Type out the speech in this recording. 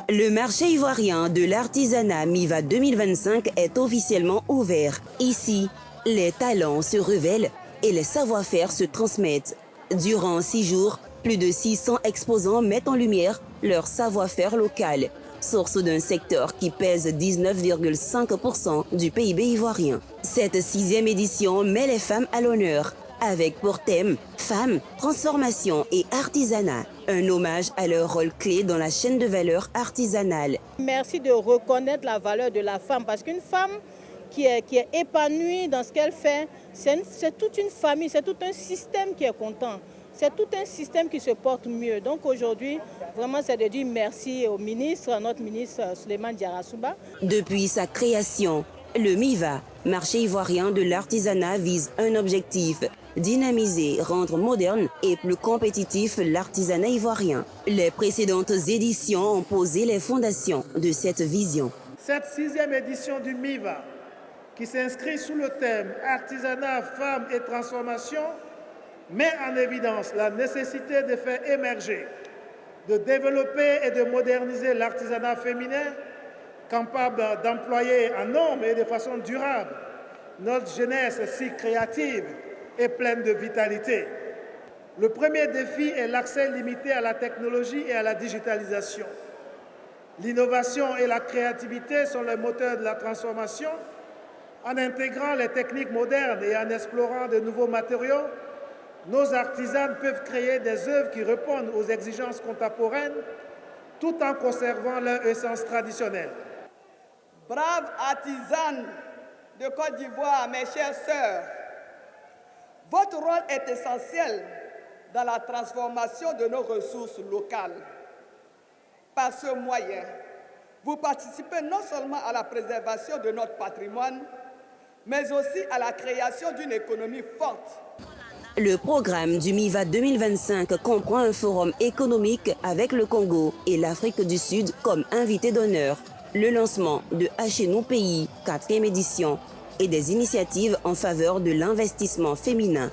Le marché ivoirien de l'artisanat MIVA 2025 est officiellement ouvert. Ici, les talents se révèlent et les savoir-faire se transmettent. Durant 6 jours, plus de 600 exposants mettent en lumière leur savoir-faire local, source d'un secteur qui pèse 19,5% du PIB ivoirien. Cette 6e édition met les femmes à l'honneur, avec pour thème Femmes, transformation et artisanat, un hommage à leur rôle clé dans la chaîne de valeur artisanale. Merci de reconnaître la valeur de la femme, parce qu'une femme qui est épanouie dans ce qu'elle fait, c'est toute une famille, c'est tout un système qui est content. C'est tout un système qui se porte mieux. Donc aujourd'hui, vraiment, c'est de dire merci au ministre, à notre ministre Souleymane Diarra-Souba. Depuis sa création, le MIVA, marché ivoirien de l'artisanat, vise un objectif: dynamiser, rendre moderne et plus compétitif l'artisanat ivoirien. Les précédentes éditions ont posé les fondations de cette vision. Cette 6e édition du MIVA, qui s'inscrit sous le thème Artisanat, femmes et transformation, met en évidence la nécessité de faire émerger, de développer et de moderniser l'artisanat féminin, capable d'employer en nombre et de façon durable notre jeunesse si créative et pleine de vitalité. Le premier défi est l'accès limité à la technologie et à la digitalisation. L'innovation et la créativité sont les moteurs de la transformation. En intégrant les techniques modernes et en explorant de nouveaux matériaux, nos artisans peuvent créer des œuvres qui répondent aux exigences contemporaines tout en conservant leur essence traditionnelle. Braves artisanes de Côte d'Ivoire, mes chères sœurs, votre rôle est essentiel dans la transformation de nos ressources locales. Par ce moyen, vous participez non seulement à la préservation de notre patrimoine, mais aussi à la création d'une économie forte. Le programme du MIVA 2025 comprend un forum économique avec le Congo et l'Afrique du Sud comme invités d'honneur, le lancement de H&nous Pays, 4e édition, et des initiatives en faveur de l'investissement féminin.